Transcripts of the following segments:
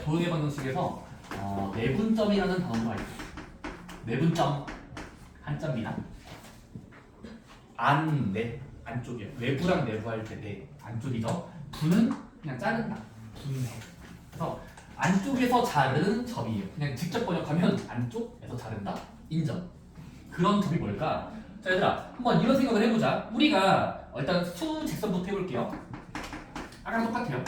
도형의 방정식에서 내분점이라는 단어가 있어요. 내분점 한점이나 안쪽이에요. 외부랑 내부 할 때 내 안쪽이죠. 분은 그냥 자른다. 분해. 그래서 안쪽에서 자르는 점이에요. 그냥 직접 번역하면 안쪽에서 자른다. 인점. 그런 점이 뭘까? 자 얘들아 한번 이런 생각을 해보자. 우리가 일단 수직선부터 해볼게요. 아까랑 똑같아요.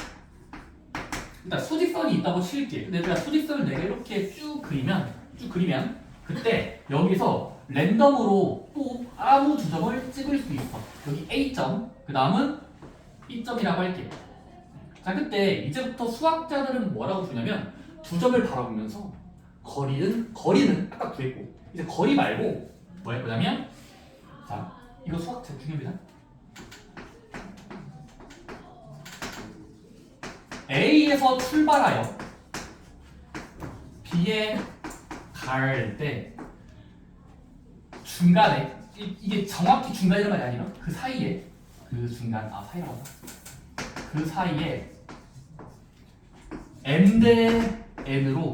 일단 수직선이 있다고 칠게. 근데 내가 수직선을 내가 이렇게 쭉 그리면 그때 여기서 랜덤으로 또 아무 두 점을 찍을 수 있어. 여기 A점, 그 다음은 B점이라고 할게. 자 그때 이제부터 수학자들은 뭐라고 주냐면 두 점을 바라보면서 거리는 아까 구했고 이제 거리 말고 뭐 할 거냐면 자 이거 수학 제 중요합니다. A에서 출발하여 B에 갈 때 중간에 이게 정확히 중간이란 말이 아니라 그 사이에 그 중간 사이라고 하자. 그 사이에 m 대 n으로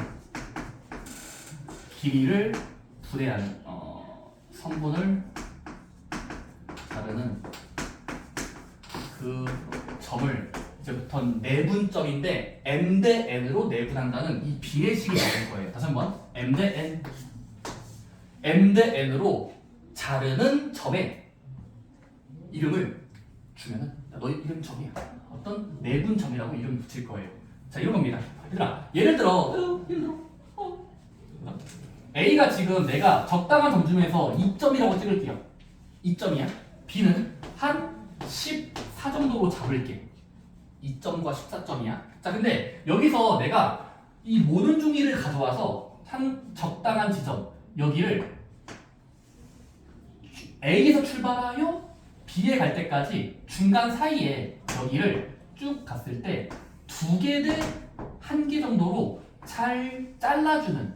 길이를 분해하는 성분을 자르는 그 점을 이제부터 내분점인데 m 대 n으로 내분한다는 이 비례식이 나올 거예요. 다시 한번 m 대 n으로 자르는 점에 이름을 주면은 너 이름 점이야. 어떤 내분점이라고 이름 붙일 거예요. 자 이런 겁니다. 얘들아 예를 들어 A가 지금 내가 적당한 점 중에서 2점이라고 찍을게요. 2점이야. B는 한 14 정도로 잡을게. 2점과 14점이야. 자 근데 여기서 내가 이 모든 중위를 가져와서 한 적당한 지점 여기를 A에서 출발하여 B에 갈 때까지 중간 사이에 여기를 쭉 갔을 때 2개 대 1개 정도로 잘 잘라주는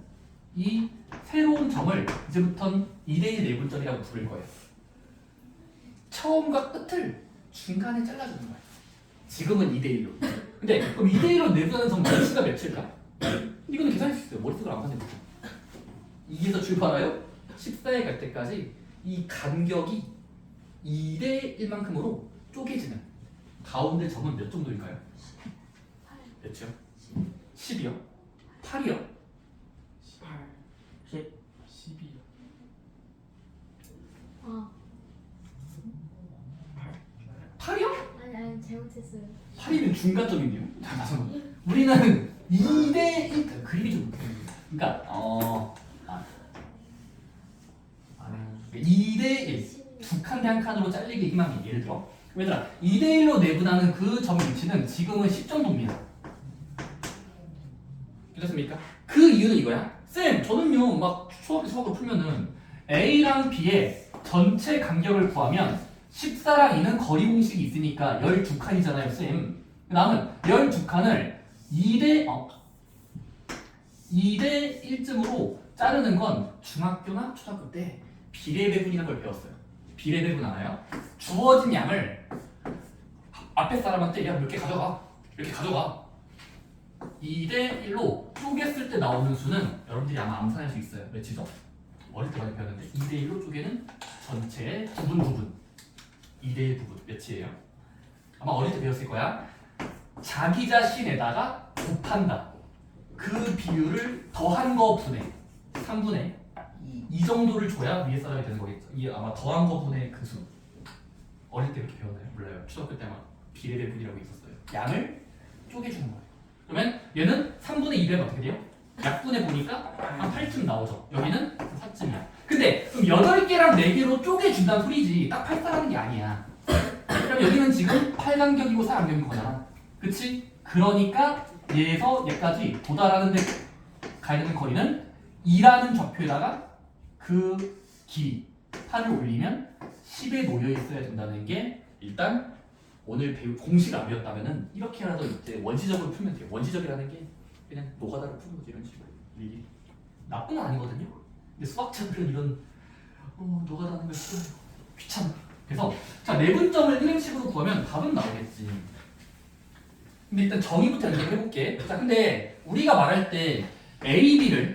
이 새로운 점을 이제부터는 2대1 내분점이라고 부를 거예요. 처음과 끝을 중간에 잘라주는 거예요. 지금은 2대1로. 근데 그럼 2대1로 내분하는 점 몇이가 몇일까? 이거는 계산할 수 있어요. 머릿속으로 안 가는데. 2에서 출발하여 14에 갈 때까지 이 간격이 2대1만큼으로 쪼개지는 가운데 점은 몇 정도일까요? 몇이요? 10이요? 8이요? 18, 10, 12요? 아 8이요? 아니 잘못했어요. 8이면 중간점인데요? 잠깐만. 우리는 2대1 그림이 좀 그러니까 2대1 두 칸 대 한 칸으로 잘리기 희망이 예를 들어 얘들아 2대1로 내분하는 그 점 위치는 지금은 10 정도입니다. 괜찮습니까? 그 이유는 이거야. 쌤 저는요 막 수학을 풀면은 A랑 B의 전체 간격을 구하면 14랑 2는 거리 공식이 있으니까 12칸이잖아요 쌤. 나는 12칸을 2대 1쯤으로 자르는 건 중학교나 초등학교 때 비례배분이라는 걸 배웠어요. 비례배분 알아요? 주어진 양을 앞에 사람한테 야 몇 개 가져가 이렇게 가져가 2대 1로 쪼갰을 때 나오는 수는 여러분들이 아마 암산할 수 있어요. 몇이죠? 어릴 때 많이 배웠는데 2대 1로 쪼개는 전체의 부분 2대 1 부분 몇이에요? 아마 어릴 때 배웠을 거야. 자기 자신에다가 곱한다. 그 비율을 더한 거 분해 3분의 2 정도를 줘야 위에 사람이 되는 거겠죠. 이 아마 더한 거 분의 그 수. 어릴 때 그렇게 배웠나요? 몰라요. 초등학교 때만 비례배분이라고 있었어요. 양을 쪼개주는 거예요. 그러면 얘는 3분의 2를 어떻게 돼요? 약분해 보니까 한 8쯤 나오죠. 여기는 4쯤이야. 근데 그럼 8개랑 4개로 쪼개준다는 소리지 딱 8사라는 게 아니야. 그럼 여기는 지금 8간격이고 4간격인 거잖아. 그치? 그러니까 얘에서 얘까지 도달하는 데 가야 되는 거리는 2라는 좌표에다가 그 길이 8을 올리면 10에 놓여 있어야 된다는 게 일단 오늘 배울 공식 안 배웠다면은 이렇게라도 이제 원시적으로 풀면 돼요. 원시적이라는 게 그냥 노가다를 푸는 거지 이런 식으로. 일일이. 나쁜 건 아니거든요. 근데 수학자들은 이런 노가다는 걸 싫어해요. 귀찮아. 그래서 자 내분점을 이런 식으로 구하면 답은 나오겠지. 근데 일단 정의부터 연결해 볼게. 자 근데 우리가 말할 때 A, B를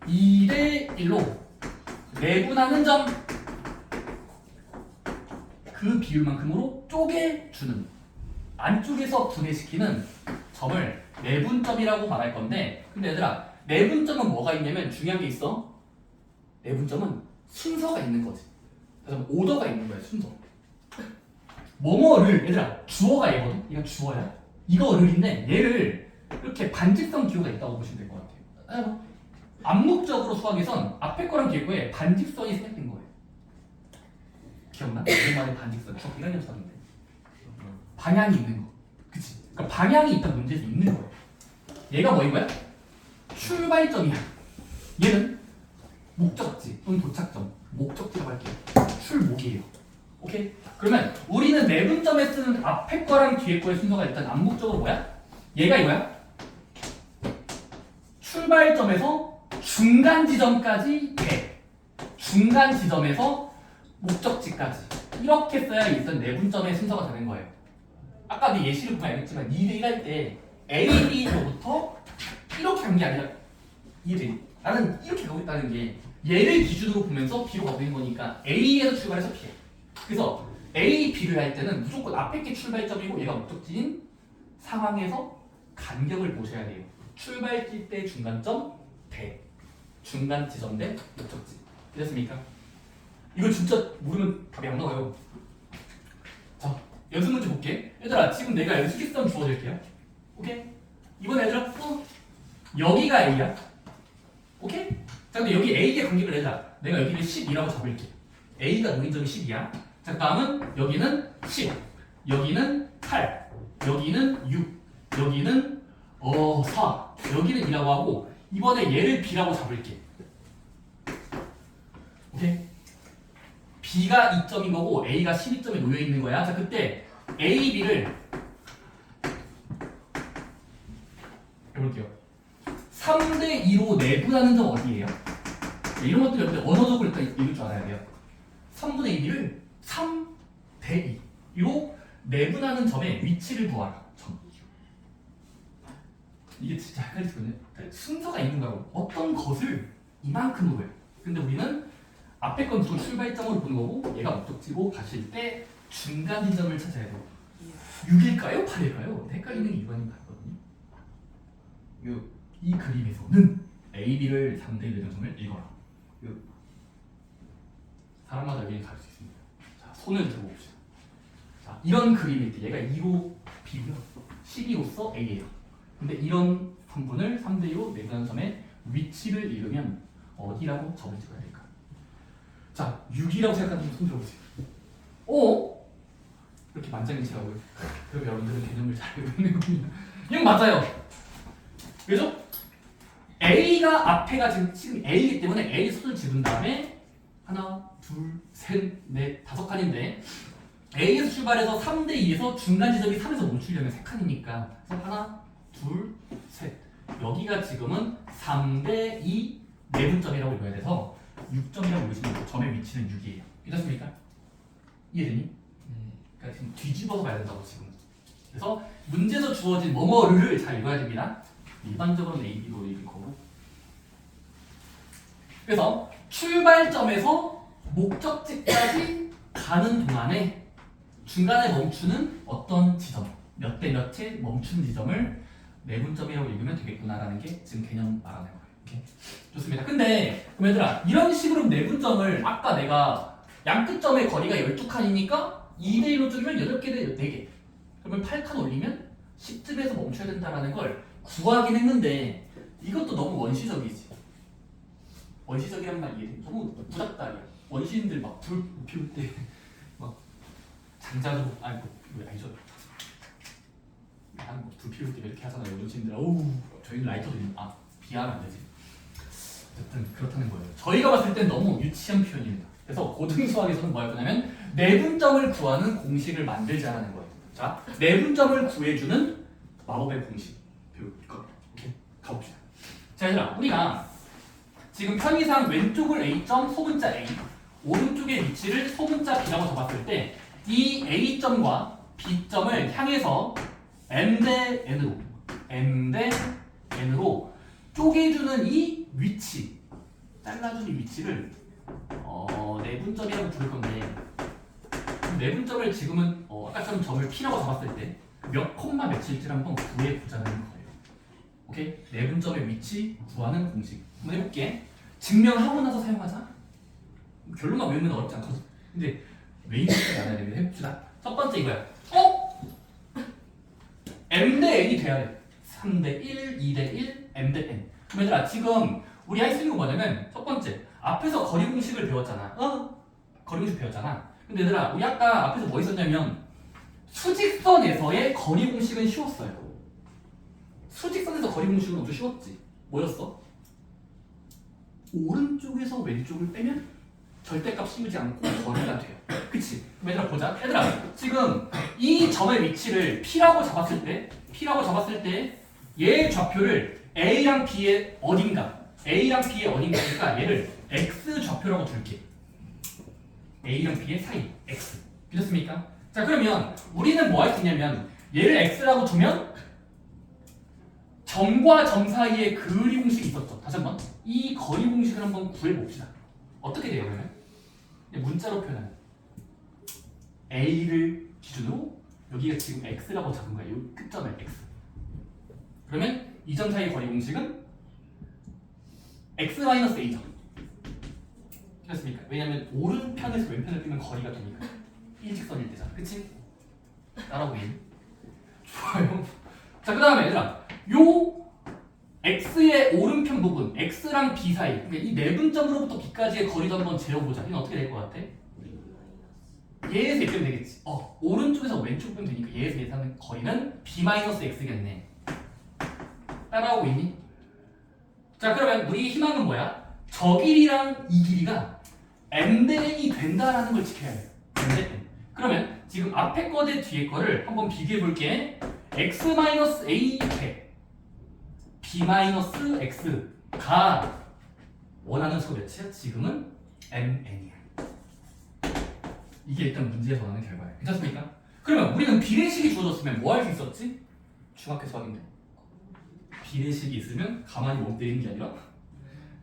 2대 1로 내분하는 점 그 비율만큼으로 쪼개주는 안쪽에서 분해시키는 점을 내분점이라고 말할 건데 근데 얘들아 내분점은 뭐가 있냐면 중요한 게 있어. 내분점은 순서가 있는 거지. 그래서 오더가 있는 거야 순서. 뭐뭐를 얘들아 주어가 얘거든. 얘가 주어야. 이거 을인데 얘를 이렇게 반직성 기호가 있다고 보시면 될 것 같아요. 암묵적으로 수학에선 앞에 거랑 뒤에 거에 반직선이 생략된 거예요. 기억나? 오랜만에 반직선. 저 비관념 수학인데 방향이 있는 거. 그치? 그러니까 방향이 있던 문제에서 있는 거예요. 얘가 뭐인 거야? 출발점이야. 얘는 목적지 또는 도착점. 목적지라고 할게요. 출목이에요. 오케이? 그러면 우리는 내분점에 쓰는 앞에 거랑 뒤에 거의 순서가 일단 암묵적으로 뭐야? 얘가 이거야? 출발점에서 중간 지점까지 돼. 중간 지점에서 목적지까지. 이렇게 써야 일단 내분점의 순서가 되는 거예요. 아까 네 예시를 보면 알겠지만 2대1 할 때 A, B로부터 이렇게 간 게 아니라 이해돼? 나는 이렇게 가고 있다는 게 얘를 기준으로 보면서 B로 가고 있는 거니까 A에서 출발해서 B야. 그래서 A, B를 할 때는 무조건 앞에 게 출발점이고 얘가 목적지인 상황에서 간격을 보셔야 돼요. 출발지 때 중간점 대 중간 지점 대 목적지. 되셨습니까? 이거 진짜 모르면 답이 안 나와요. 자, 연습 문제 볼게. 얘들아, 지금 내가 연습기선 주어줄게요. 오케이? 이번에 얘들아, 여기가 A야. 오케이? 자, 근데 여기 A의 간격을 내자. 내가 여기를 12라고 잡을게. A가 놓인 점이 10이야. 자, 그 다음은 여기는 10, 여기는 8, 여기는 6, 여기는 4, 여기는 2라고 하고 이번에 얘를 B라고 잡을게. 오케이? B가 2점인 거고 A가 12점에 놓여 있는 거야. 자, 그때 A, B를 해볼게요. 3대 2로 내분하는 점 어디예요? 이런 것들 여러분들 언어적으로 일단 읽을 줄 알아야 돼요. 3분의 2를 3대 2로 내분하는 점의 위치를 구하라. 점. 이게 진짜 헷갈리거든요. 순서가 있는 거라고. 어떤 것을 이만큼으로 해요. 근데 우리는 앞에 건 무조건 출발점으로 보는 거고 얘가 목적지고 가실 때 중간 지점을 찾아야 돼요. 6일까요? 8일까요? 헷갈리는 게 일반인 같거든요. 이 그림에서는 A, B를 3대 1의 점을 읽어라. 사람마다 의견이 다를 수 있습니다. 자, 손을 들고 봅시다. 자, 이런 그림일 때 얘가 2로 B고요. 12로서 A예요. 근데 이런 성분을 3대 2로 내분하는 점의 위치를 읽으면 어디라고 점을 찍어야 될까? 자, 6이라고 생각하는 손 들어보세요. 이렇게 만장일치라고요. 그럼 여러분들은 개념을 잘 알고 있는 겁니다. 이건 맞아요. 왜죠? A가 앞에가 지금 A이기 때문에 A 손을 집은 다음에 하나, 둘, 셋, 넷, 5칸인데 A에서 출발해서 3대 2에서 중간 지점이 3에서 멈추려면 3칸이니까 그래서 하나, 둘, 셋 여기가 지금은 3대 2 내분점이라고 읽어야 돼서 6점이라고 읽으시면 되고 점의 위치는 6이에요. 이해됐습니까? 이해되니? 그러니까 지금 뒤집어서 봐야 된다고 지금. 그래서 문제에서 주어진 뭐뭐를 잘 읽어야 됩니다. 일반적으로는 A, B로 읽을 거고. 그래서 출발점에서 목적지까지 가는 동안에 중간에 멈추는 어떤 지점, 몇 대 몇에 멈추는 지점을 내분점이라고 읽으면 되겠구나라는 게 지금 개념 말하는 거예요. 오케이? 좋습니다. 근데 그럼 얘들아 이런 식으로 내분점을 아까 내가 양끝점의 거리가 12칸이니까 2대1로 쪼개면 8개 대 4개 그러면 8칸 올리면 10쯤에서 멈춰야 된다는 걸 구하긴 했는데 이것도 너무 원시적이지. 원시적이란 말 이해? 너무 부닥다리야. 원시인들 막 불 피울 때 막 장자도 아니죠. 불 피울 때 이렇게 하잖아요. 원시인들. 어우 저희는 라이터도 있는. 비하면 안 되지. 어쨌든 그렇다는 거예요. 저희가 봤을 땐 너무 유치한 표현입니다. 그래서 고등수학에서는 뭐 할 거냐면 내분점을 구하는 공식을 만들자라는 거예요. 자, 내분점을 구해주는 마법의 공식 배울까? 오케이, 가봅시다. 자, 얘들아, 우리가 지금 편의상 왼쪽을 A점, 소문자 A, 오른쪽의 위치를 소문자 B라고 잡았을 때 이 A점과 B점을 향해서 m 대 n으로 쪼개주는 이 위치, 잘라주는 이 위치를 내분점이라고 부를 건데, 내분점을 지금은 아까처럼 점을 P라고 잡았을 때 몇 콤마 몇일지를 한번 구해보자는 거예요. 오케이? 내분점의 위치 구하는 공식 한번 해볼게. 증명하고 나서 사용하자. 결론만 외우면 어렵지 않거든. 근데 왜 이렇게 알아야 되면 해봅시다. 첫 번째 이거야. m 대 n이 돼야 돼. 3 대 1, 2 대 1, m 대 n. 그럼 얘들아 지금 우리 할 수 있는 거 뭐냐면 첫 번째 앞에서 거리 공식을 배웠잖아. 거리 공식 배웠잖아. 근데 얘들아 우리 아까 앞에서 뭐 있었냐면 수직선에서의 거리 공식은 쉬웠어요. 수직선에서 거리 공식은 엄청 쉬웠지. 뭐였어? 오른쪽에서 왼쪽을 빼면 절대값 씌우지 않고 거리가 돼요. 그치? 그럼 얘들아 보자. 얘들아 지금 이 점의 위치를 P라고 잡았을 때 얘의 좌표를 A랑 B의 어딘가 그러니까 얘를 X 좌표라고 둘게. A랑 B의 사이 X. 되셨습니까? 자 그러면 우리는 뭐 할 수 있냐면 얘를 X라고 두면 점과 점 사이에 거리 공식이 있었죠. 다시 한번 이 거리 공식을 한번 구해봅시다. 어떻게 돼요 그러면? 문자로 표현하면 A를 기준으로 여기가 지금 X라고 잡은 거예요. 이 끝점을 X. 그러면 이 점 사이의 거리 공식은 X-A점. 됐습니까? 왜냐면 오른편에서 왼편을 빼면 거리가 되니까 일직선일 때잖아. 그치? 따라오기. 좋아요. 자 그 다음에 얘들아 요 X의 오른편 부분 X랑 B 사이 그러니까 이 내분점으로부터 B까지의 거리도 한번 재어보자. 이건 어떻게 될 것 같아? 얘에서 얘 빼면 되겠지. 오른쪽에서 왼쪽 빼면 되니까 얘에서 얘 사는 거리는 B-X겠네. 따라오고 있니? 자 그러면 우리의 희망은 뭐야? 저 길이랑 이 길이가 m 대 n이 된다라는 걸 지켜야 해요. m 대 n. 그러면 지금 앞에 거 대 뒤에 거를 한번 비교해 볼게. x-a 백 b-x가 원하는 수 몇이야? 지금은 mn이야. 이게 일단 문제에서 나오는 결과예요. 괜찮습니까? 그러면 우리는 비례식이 주어졌으면 뭐 할 수 있었지? 중학교 수학인데 비례식이 있으면 가만히 멍 때리는 게 아니라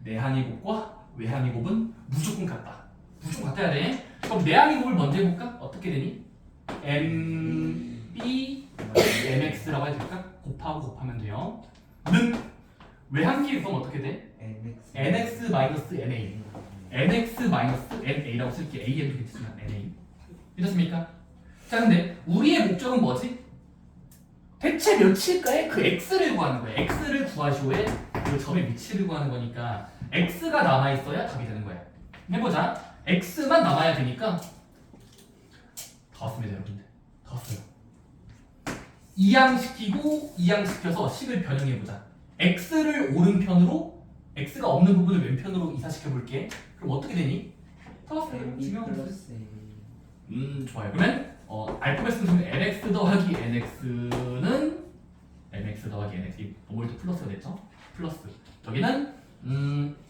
내항의 곱과 외항의 곱은 무조건 같다. 무조건 같아야 돼. 그럼 내항의 곱을 먼저 해볼까? 어떻게 되니? mb mx라고 해도 될까? 곱하면 돼요. 는 외항끼리 그럼 어떻게 돼? nx-na nx-na라고 쓸게. a에도 괜찮지만 na. 이렇습니까? 자 근데 우리의 목적은 뭐지? 대체 몇일까의 그 x를 구하는 거야. x를 구하시오에 그 점의 위치를 구하는 거니까 x가 남아있어야 답이 되는 거야. 해보자. x만 남아야 되니까 다 왔습니다 여러분들. 다 왔어요. 이항시켜서 식을 변형해보자. x를 오른편으로 x가 없는 부분을 왼편으로 이사시켜볼게. 그럼 어떻게 되니? 다 왔어요. 좋아요. 그러면 알파벳 순서는 nx 더하기 nx는 mx 더하기 nx 오늘도 플러스가 됐죠? 플러스 여기는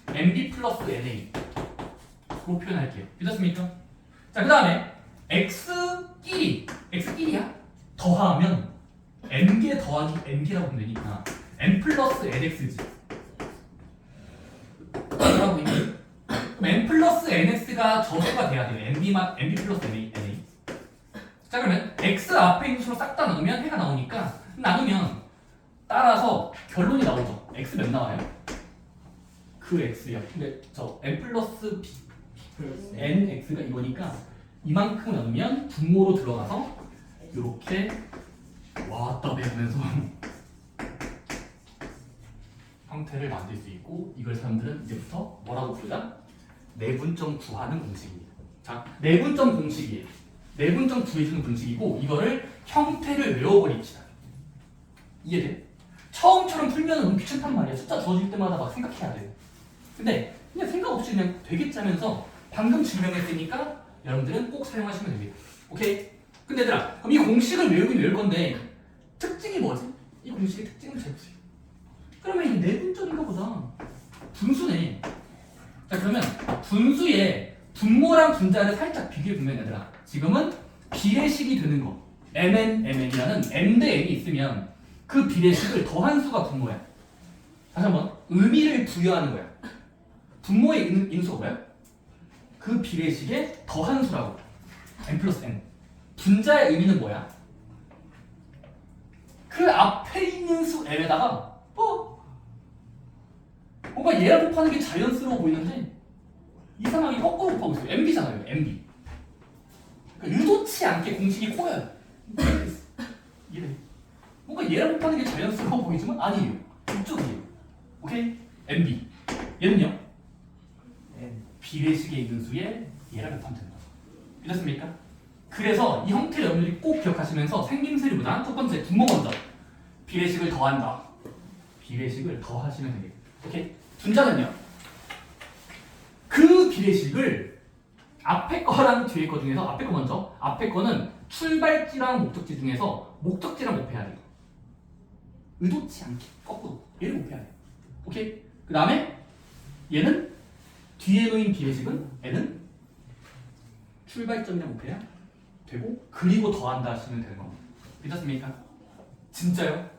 mb 플러스 na 로 표현할게요. 되셨습니까? 자 그 다음에 x끼리야 더하면 n개 더하기 n개라고 보면 되니까 n 플러스 nx지. 뭐라고 있니? 그럼 n 플러스 nx가 저수가 돼야 돼요. mb 플러스 na. 자 그러면 x 앞에 있는 수로 싹 다 나누면 해가 나오니까 나누면 따라서 결론이 나오죠. x 몇 나와요? 그 x요. 근데 저 n 플러스 b nx가 이거니까 이만큼 나누면 분모로 들어가서 이렇게 왔다 배우면서 형태를 만들 수 있고 이걸 사람들은 이제부터 뭐라고 부르자? 내분점 구하는 공식입니다. 자, 내분점 공식이에요. 내분점 구해주는 공식이고 이거를 형태를 외워버립시다. 이해돼? 처음처럼 풀면 너무 귀찮단 말이야. 숫자 주어질 때마다 막 생각해야 돼. 근데 그냥 생각 없이 그냥 되겠지 하면서 방금 증명했으니까 여러분들은 꼭 사용하시면 됩니다. 오케이? 근데 얘들아 그럼 이 공식을 외우긴 외울 건데 특징이 뭐지? 이 공식의 특징을 잘 보세요. 그러면 이게 내분점인가 보다. 분수네. 자 그러면 분수에 분모랑 분자를 살짝 비교해보면 얘들아 지금은 비례식이 되는 거 mnmn이라는 m 대 n이 있으면 그 비례식을 더한 수가 분모야. 다시 한번 의미를 부여하는 거야. 분모의 인수가 뭐야? 그 비례식의 더한 수라고. n 플러스 n. 분자의 의미는 뭐야? 그 앞에 있는 수 m에다가 뭔가 얘랑 곱하는 게 자연스러워 보이는데 이상하게 거꾸로 곱하고 있어요. MB잖아요. MB. 그러니까 의도치 않게 공식이 꼬여요. 이래. 뭔가 얘랑 곱하는 게 자연스러워 보이지만 아니에요. 이쪽이에요. 오케이? MB. 얘는요? N. 비례식에 있는 수에 얘랑 곱하면 되는 거죠. 이렇습니까? 그래서 이 형태를 여러분들이 꼭 기억하시면서 생김새를 보자. 첫 번째, 분모 먼저. 비례식을 더한다. 비례식을 더하시면 되겠다. 오케이? 분자는요? 그 비례식을 앞에 거랑 뒤에 거 중에서 앞에 거 먼저. 앞에 거는 출발지랑 목적지 중에서 목적지랑 곱해야 돼요. 의도치 않게 거꾸로 얘를 곱해야 돼요. 오케이? 그 다음에 얘는 뒤에 놓인 비례식은 n은 출발점이랑 곱해야 되고 그리고 더한다 하시면 되는 겁니다. 괜찮습니까? 진짜요?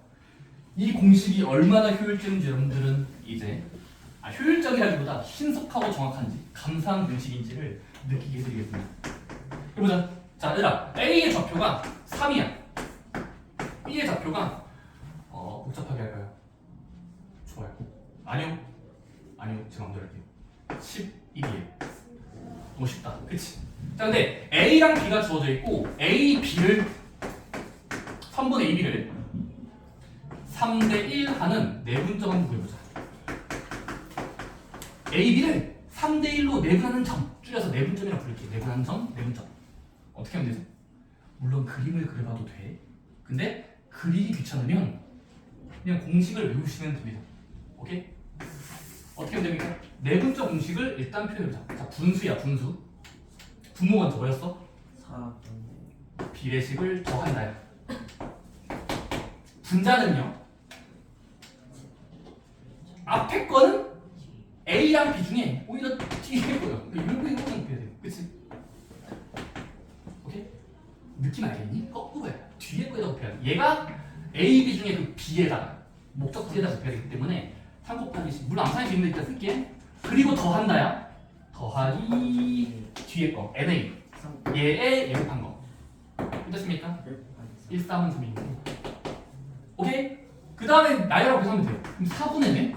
이 공식이 얼마나 효율적인지 여러분들은 이제 효율적이라기보다 신속하고 정확한지 감사한 공식인지를 느끼게 해드리겠습니다. 해보자. 자, 얘들아, A의 좌표가 3이야. B의 좌표가 복잡하게 할까요? 좋아요. 아니요. 제 마음대로 할게요. 11이에요. 너무 쉽다. 그치? 자, 근데 A랑 B가 주어져 있고 A, B를 3분의 AB를 3대 1 하는 내분점 한번 구해보자. A, B를 3대 1로 내분하는 점, 줄여서 내분점이라고 부를게요. 내분하는 점, 내분점. 어떻게 하면 되죠? 물론 그림을 그려봐도 돼. 근데 그리기 귀찮으면 그냥 공식을 외우시면 됩니다. 오케이? 어떻게 하면 됩니까? 내분점 공식을 일단 표현해보자. 자, 분수야, 분수. 분모 먼저 뭐였어? 4분의 비례식을 더한다요. 분자는요? 앞에 거는 A랑 B 중에 오히려 뒤에 거요. 이거는 곱해야 돼요. 그치? 오케이? 느낌 알겠니? 거꾸로야. 뒤에 거에다 곱해야 돼. 얘가 A, B 중에 그 B에다가 목적지에다 곱해야 되기 때문에 3 곱하기 10. 물론 암산이 되는 일단 쓸게. 그리고 더한다야. 더하기 뒤에 거 NA. 얘에 예곱한 거. 됐습니까? 1, 3은 3이고. 오케이? 그 다음에 나열하고 계산하면 돼요. 그럼 4분의 네?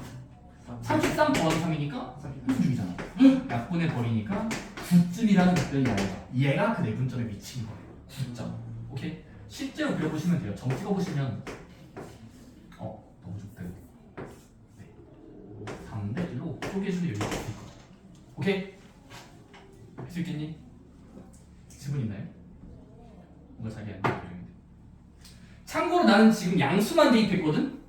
33 더하기 3이니까 36이잖아. 약분의 거리니까 9쯤이라는 답변이 나와요. 얘가 그 내분점에 미친 거예요. 9점. 오케이? 실제로 그려보시면 돼요. 점 찍어보시면 너무 좋대요. 네. 3대 1로 쪼개주면 여기 있을 거예요. 오케이? 할 수 있겠니? 질문 있나요? 뭔가 자기 안 되는데. 참고로 나는 지금 양수만 대입했거든?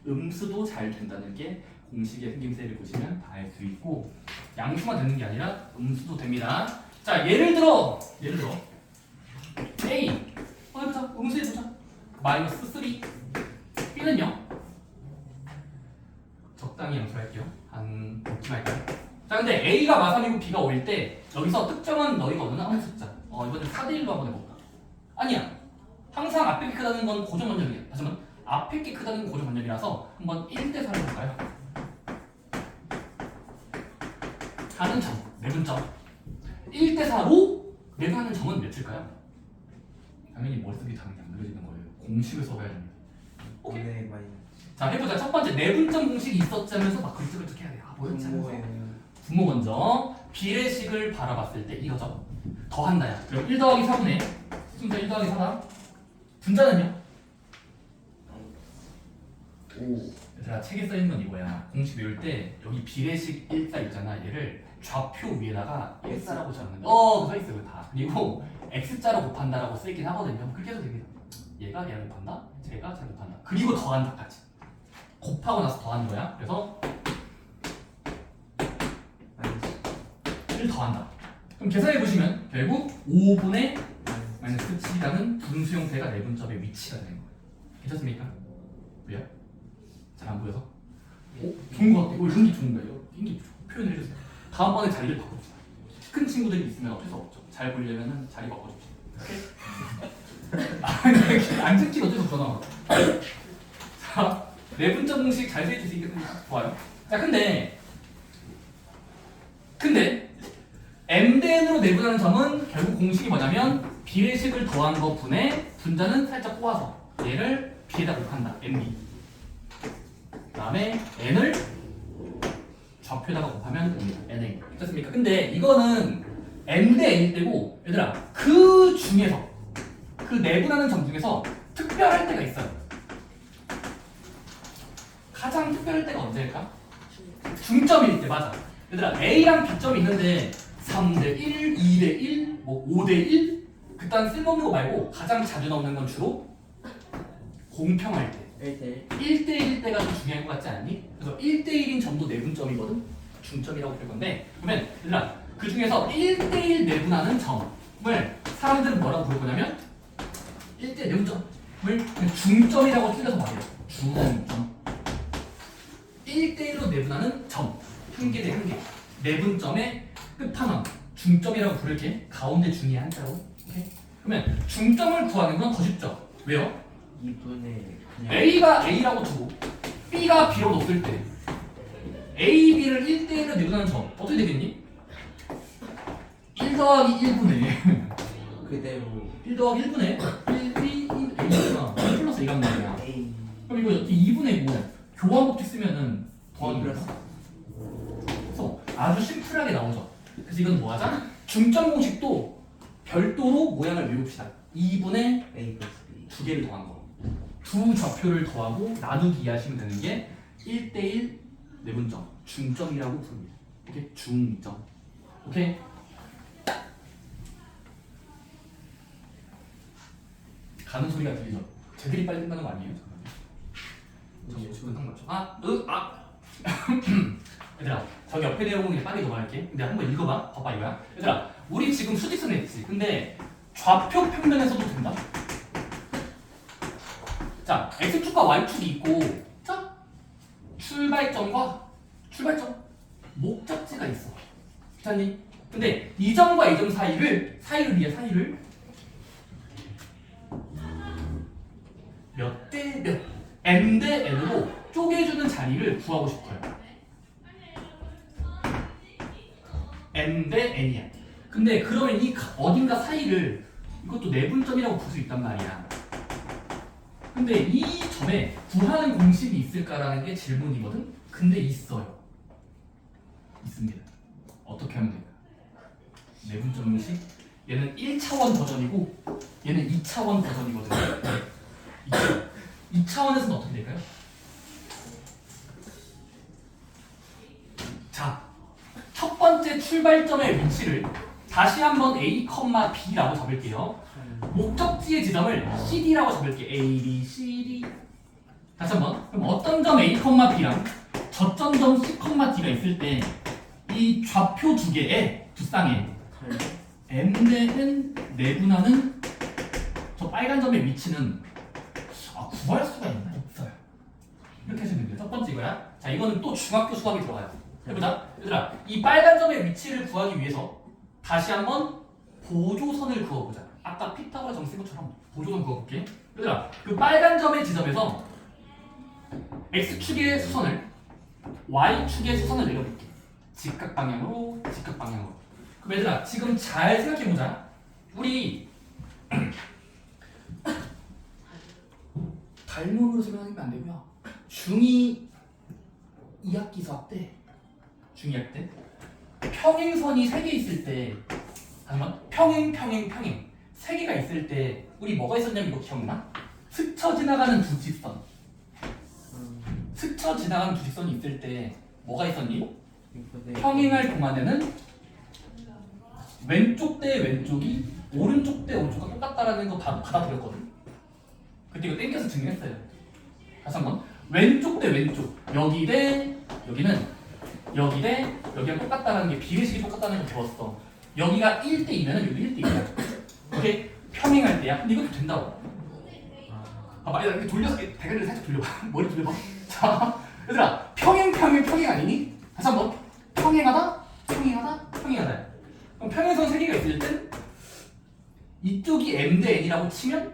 음수도 잘 된다는 게 공식의 생김새를 보시면 다 알 수 있고 양수만 되는 게 아니라 음수도 됩니다. 자, 예를 들어 A 해보자. 음수 해보자. 마이너스 3 B는요? 적당히 양수할게요. 한 몇쯤 할까요? 자, 근데 A가 마삼이고 B가 5일 때 여기서 특정한 너희가 어느 한 숫자 이번엔 4대 1로 한번 해볼까? 아니야. 항상 앞에 게 크다는 건 고정관념이야. 하지만 앞에 게 크다는 건 고정관념이라서 한번 1대 4를 해볼까요? 하는 점, 내분점 1대 4로 내분하는 점은 몇일까요? 당연히 머릿속이 당연히 안 그려지는 거예요. 공식을 써봐야 됩니다. 오케이? 네, 많이. 자, 해보자. 첫 번째 내분점 공식이 있었자면서 막 그렇게 해야 돼. 뭐였지? 하면서 분모 먼저 비례식을 바라봤을 때 이거죠. 더한다야. 그럼 1 더하기 4분의 순서 1 더하기 4다. 분자는요? 5. 얘들아, 책에 써있는 건 이거야. 공식 외울 때 여기 비례식 1자 있잖아. 얘를 좌표 위에다가 1자라고 적는 거. 써있어 이거 다. 그리고 x자로 곱한다라고 쓰이긴 하거든요. 그렇게 해도 됩니다. 얘가 얘를 곱한다. 쟤가 쟤를 곱한다. 그리고 더한다까지. 곱하고 나서 더하는 거야. 그래서 1 더한다. 그럼 계산해보시면 결국 5분의 마이너스 7이라는 분수 형태가 내분점의 위치가 되는 거예요. 괜찮습니까? 왜요? 잘 안 보여서? 좋은 것 같아요. 이런 게 좋은 거예요. 이게 표현을 해주세요. 다음번에 자리를 바꿔줍시다. 큰 친구들이 있으면 어쩔 수 없죠. 잘 보려면 자리 바꿔줍시다. 오케이? 안 찍히면 어쩔 수 없잖아. 자, 내분점 공식 잘 세해주시겠습니까? 좋아요. 자, 근데 m대n으로 내분하는 점은 결국 공식이 뭐냐면 비례식을 더한 거 분의 분자는 살짝 꼬아서 얘를 b에다 곱한다. mb. 그다음에 n을 좌표에다가 곱하면 됩니다. na. 됐습니까? 근데 이거는 m대 n일 때고 얘들아 그 중에서 그 내분하는 점 중에서 특별할 때가 있어요. 가장 특별할 때가 언제일까? 중점일 때. 맞아. 얘들아 A랑 B점이 있는데 3대1, 2대1, 뭐 5대1 그딴 쓸모없는 거 말고 가장 자주 나오는 건 주로 공평할 때 1대1 1대1일 때가 더 중요한 것 같지 않니? 그래서 1대1인 점도 내분점이거든? 중점이라고 부를 건데 그러면 얘들아 그 중에서 1대1 내분하는 점을 사람들은 뭐라고 부를 거냐면 1대1 내분점을 그냥 중점이라고 틀려서 말해요. 중점 1대1로 내분하는 점 한 개 대 한 개 내분점의 끝판왕 중점이라고 부를게. 가운데 중이 한자로. 오케이? 그러면 중점을 구하는 건 더 쉽죠. 왜요? 2분의 그냥 A가 A라고 두고 B가 B로 놓을 때 A, B를 1대1로 내분하는 점 어떻게 되겠니? 1 더하기 1분의 그대로 1 더하기 1분의 1, 2, 1, A가 플러스 A가 말이야. A 그럼 이거 2분의 5 교환 법칙 쓰면은 A 더하기 플러스 그래서 아주 심플하게 나오죠. 그래서 이건 뭐 하자? 중점 공식도 별도로 모양을 외웁시다. 2분의 A 플러스 B 두 개를 더한 거. 두 좌표를 더하고 나누기 이해하시면 되는 게 1대1 내분점, 중점이라고 부릅니다. 오케이? 중점. 오케이? 가는 소리가 들리죠? 쟤들이 빨리 끝나는 거 아니에요? 저기 지금 딱 맞춰. 얘들아 저기 옆에 내용은 그냥 빨리 넘어갈게. 근데 한번 읽어봐. 봐봐 이거야. 얘들아 우리 지금 수직선 했지. 근데 좌표 평면에서도 된다. 자 x축과 y축이 있고 자 출발점과 출발점 목적지가 있어. 괜찮니? 근데 이 점과 이 점 사이를 몇 대 몇 m 대 n으로 쪼개주는 자리를 구하고 싶어요. m 대 n이야. 근데 그러면 이 어딘가 사이를 이것도 내분점이라고 볼 수 있단 말이야. 근데 이 점에 구하는 공식이 있을까라는 게 질문이거든? 근데 있어요. 있습니다. 어떻게 하면 될까? 내분점 공식? 얘는 1차원 버전이고 얘는 2차원 버전이거든요. 2차원에서는 어떻게 될까요? 자, 첫 번째 출발점의 위치를 다시 한번 A, B라고 잡을게요. 목적지의 지점을 CD라고 잡을게요. A, B, C, D. 다시 한번. 그럼 어떤 점 A, B랑 저점 점 C, D가 있을 때 이 좌표 두 개의 두 쌍에 M 대 N 내분하는 저 빨간 점의 위치는 구할 수가 있나? 없어요. 이렇게 하시면 됩니다. 첫 번째 이거야. 자, 이거는 또 중학교 수학이 들어가요. 해보자. 얘들아, 이 빨간 점의 위치를 구하기 위해서 다시 한번 보조선을 그어보자. 아까 피타고라 점 쓴 것처럼 보조선 그어볼게. 얘들아, 그 빨간 점의 지점에서 X축의 수선을 Y축의 수선을 내려볼게. 직각 방향으로, 직각 방향으로. 그럼 얘들아, 지금 잘 생각해보자. 우리 달문으로 설명하면 안 되고요. 중2 2학기 수학 때 중2학 때 평행선이 3개 있을 때 잠깐만 평행 3개가 있을 때 우리 뭐가 있었냐면 이거 기억나? 스쳐 지나가는 두 직선 스쳐 지나가는 두 직선이 있을 때 뭐가 있었니? 평행할 동안에는 왼쪽 대 왼쪽이 오른쪽 대 오른쪽과 똑같다라는 거 받아들였거든. 그때 이거 땡겨서 증명했어요. 다시 한번 왼쪽 대 왼쪽 여기 대 여기는 여기 대 여기랑 똑같다는 게 비례식이 똑같다는 걸 배웠어. 여기가 1대2면은 여기 1대2야. 오케이? 평행할 때야. 근데 이것도 된다고. 봐봐, 이렇게 돌려서 대가리를 살짝 돌려봐. 머리 돌려봐. 자, 얘들아, 평행 아니니? 다시 한번 평행하다. 그럼 평행선 3개가 있을 땐 이쪽이 m 대 n이라고 치면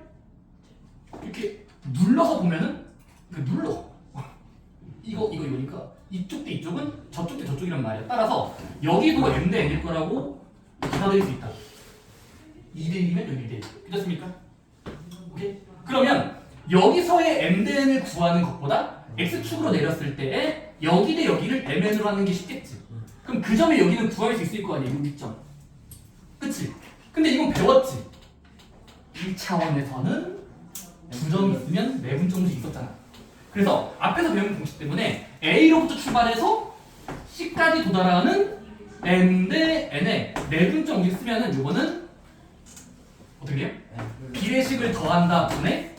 그러니까 이쪽 대 이쪽은 저쪽 대 저쪽이란 말이야. 따라서 여기도 m 대 n일 거라고 받아들일 수 있다. 2대 1이면 여기 1대 1. 괜찮습니까? 오케이? 그러면 여기서의 m 대 n을 구하는 것보다 x축으로 내렸을 때에 여기 대 여기를 mn으로 하는 게 쉽겠지. 그럼 그 점에 여기는 구할 수 있을 거 아니야. 6점. 그치? 근데 이건 배웠지. 1차원에서는 2점 있으면 내분 정식 있었잖아. 그래서 앞에서 배운 공식 때문에 A로부터 출발해서 C까지 도달하는 M 대 N의 내분 정식 쓰면은 요거는 어떻게 돼요? 비례식을 더한다 분의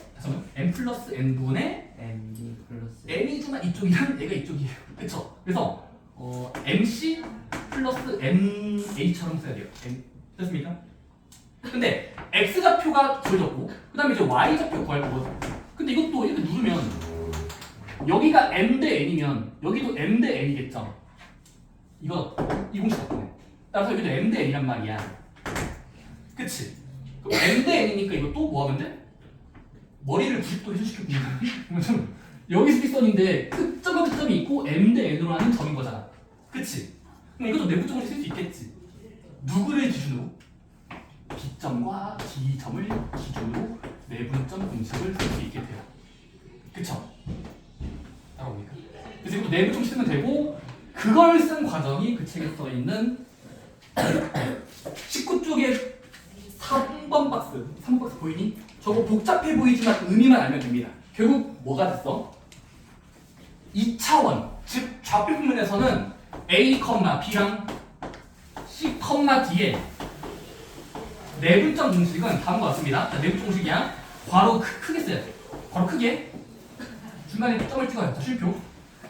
M 플러스 N분의 MD 플러스 N이지만 이쪽이랑 얘가 이쪽이에요. 그쵸? 그래서 MC 플러스 MA처럼 써야 돼요. 됐습니까? 근데 X좌표가 구해졌고 그 다음에 이제 Y좌표 구할 거거든. 근데 이것도 이렇게 누르면 여기가 M 대 N이면 여기도 M 대 N이겠죠? 이거 이 공식 같네. 따라서 여기도 M 대 N이란 말이야. 그치? 그럼 M 대 N이니까 이거 또 뭐 하면 돼? 머리를 90도 회전시켜보면 그러면 여기 수직선인데 끝점과 끝점이 있고 M 대 N으로 하는 점인 거잖아. 그치? 그럼 이것도 내부적으로 쓸 수 있겠지? 누구를 기준으로? B점과 D점을 기준으로 내분점 공식을 쓸 수 있게 돼요. 그쵸? 따라오니까. 그래서 이것도 내부점 쓰면 되고 그걸 쓴 과정이 그 책에 써있는 19쪽에 3번 박스 보이니? 저거 복잡해 보이지만 의미만 알면 됩니다. 결국 뭐가 됐어? 2차원, 즉 좌표 부분에서는 A, B랑 C, D에 내분점 공식은 다음과 같습니다. 자, 내분점 공식이야. 괄호 크게 써야 돼. 괄호 크게. 중간에 점을 찍어요. 자, 쉼표.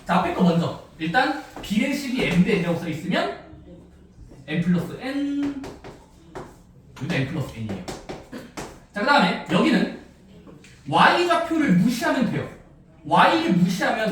자, 앞에 거 먼저. 일단 비례식이 m 대 n이라고 써 있으면 m 플러스 n 여기도 m 플러스 n이에요. 자, 그 다음에 여기는 y 좌표를 무시하면 돼요. y를 무시하면